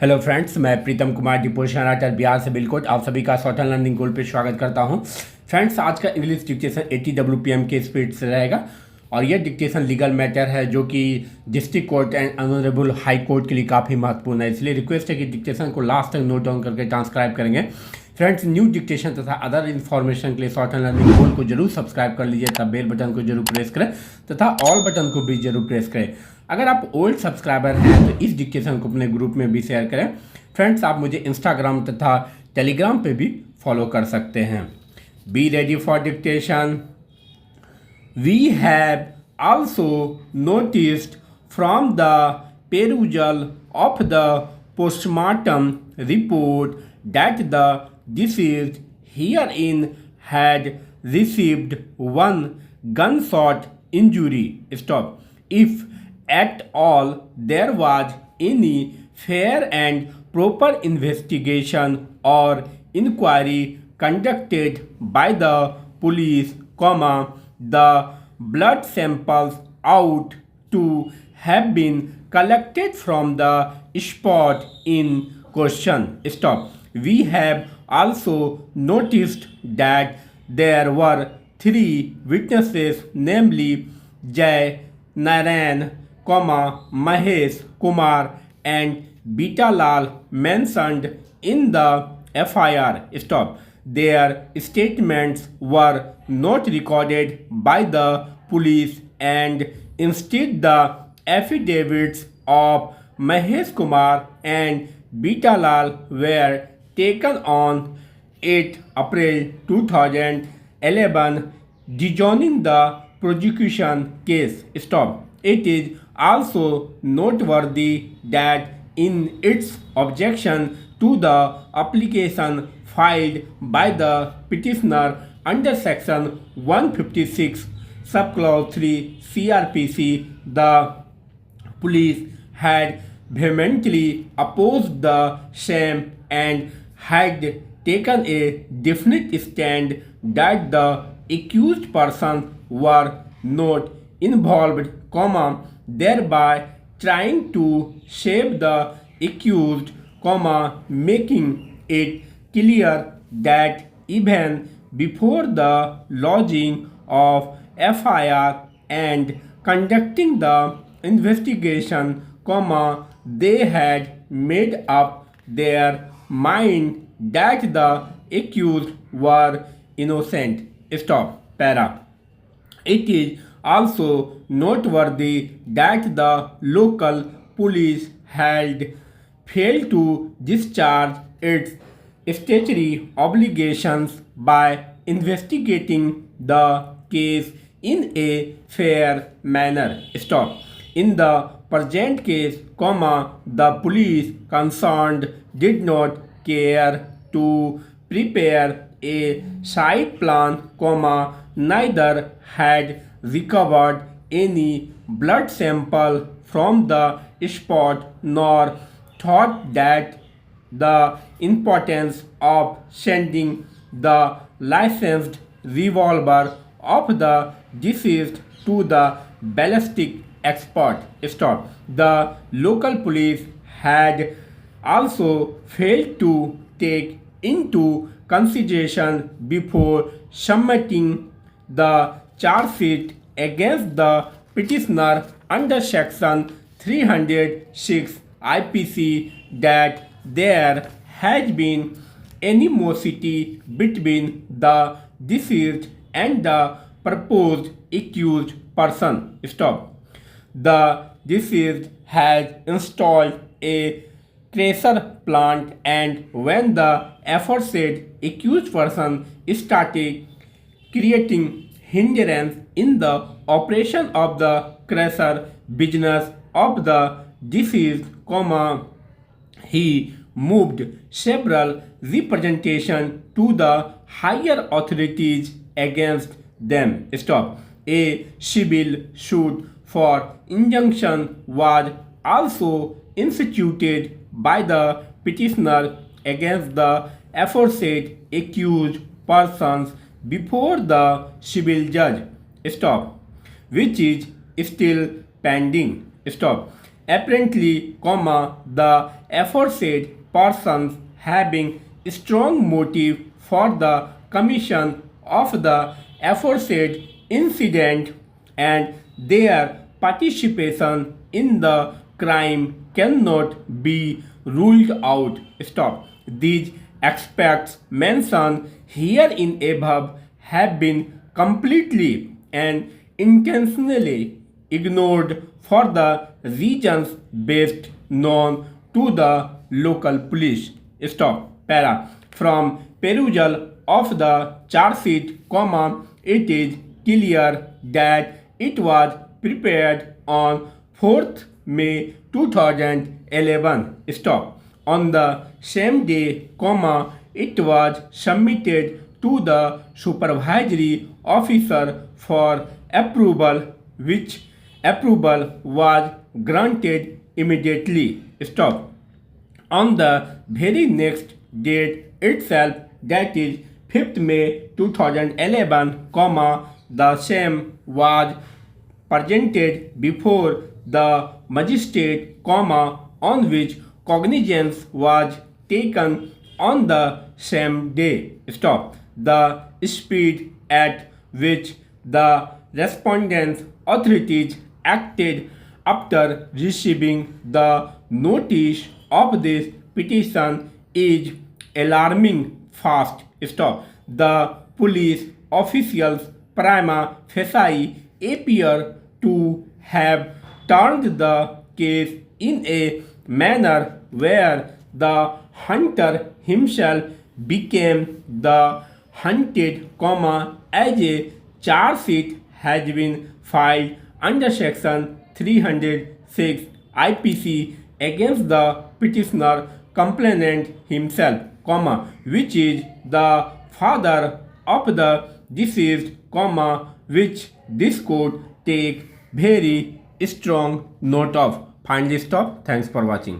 Hello friends, मैं Pritam Kumar deposition writer Bihar से बिल्कुल आप सभी का शॉर्ट एंड लर्निंग गोल पे स्वागत करता हूं। फ्रेंड्स, आज का इंग्लिश डिक्टेशन 80 WPM के स्पीड से रहेगा और यह डिक्टेशन लीगल मैटर है जो कि district court and honourable high court के लिए काफ़ी महत्वपूर्ण है। इसलिए रिक्वेस्ट है कि डिक्टेशन को लास्ट तक नोट डाउन करके ट्रांसक्राइब करेंगे। फ्रेंड्स, न्यू डिक्टेशन तथा अदर इन्फॉर्मेशन के लिए शॉर्ट एंड लर्निंग गोल को जरूर सब्सक्राइब कर लीजिए तथा बेल बटन को जरूर प्रेस करें तथा ऑल बटन को भी जरूर प्रेस करें। अगर आप ओल्ड सब्सक्राइबर हैं तो इस डिक्टेशन को अपने ग्रुप में भी शेयर करें। फ्रेंड्स, आप मुझे इंस्टाग्राम तथा टेलीग्राम पे भी फॉलो कर सकते हैं। Be ready for dictation. We have also noticed from the perusal of the postmortem report that the deceased herein had received one gunshot injury. Stop. If at all there was any fair and proper investigation or inquiry conducted by the police, the blood samples out to have been collected from the spot in question. Stop. We have also noticed that there were three witnesses, namely Jay Narayan, Mahesh Kumar and Beta Lal mentioned in the FIR. Stop. Their statements were not recorded by the police and instead the affidavits of Mahesh Kumar and Beta Lal were taken on 8 April 2011, disjoining the prosecution case. Stop. It is also noteworthy that in its objection to the application filed by the petitioner under section 156 subclause 3 CRPC, the police had vehemently opposed the same and had taken a definite stand that the accused persons were not involved, thereby trying to save the accused, making it clear that even before the lodging of FIR and conducting the investigation, they had made up their mind that the accused were innocent. Stop. Para. It is also noteworthy that the local police had failed to discharge its statutory obligations by investigating the case in a fair manner. Stop. In the present case, the police concerned did not care to prepare a site plan, neither had recovered any blood sample from the spot nor thought that the importance of sending the licensed revolver of the deceased to the ballistic expert. Stop. The local police had also failed to take into consideration before submitting the charge sheet against the petitioner under section 306 IPC that there has been animosity between the deceased and the proposed accused person. Stop. The deceased has installed a tracer plant, and when the aforesaid accused person started creating hindrance in the operation of the tracer business of the deceased, he moved several representations to the higher authorities against them. Stop. A civil suit for injunction was also instituted by the petitioner against the aforesaid accused persons before the civil judge. Stop. Which is still pending. Stop. apparently, the aforesaid persons having strong motive for the commission of the aforesaid incident and their participation in the crime cannot be ruled out. Stop. These aspects mentioned herein above have been completely and intentionally ignored for the reasons best known to the local police. Stop. Para. From perusal of the charge sheet, it is clear that it was prepared on 4th May 2011. Stop. On the same day, it was submitted to the supervisory officer for approval, which approval was granted immediately. Stop. On the very next date itself, that is 5th May 2011, the same was presented before the magistrate, on which cognizance was taken on the same day. Stop. The speed at which the respondent's authorities acted after receiving the notice of this petition is alarming fast. Stop. The police officials prima facie appear to have turned the case in a manner where the hunter himself became the hunted, as a charge sheet has been filed under section 306 IPC against the petitioner complainant himself, which is the father of the deceased, which this court take very strong note of. Finally, stop. Thanks for watching.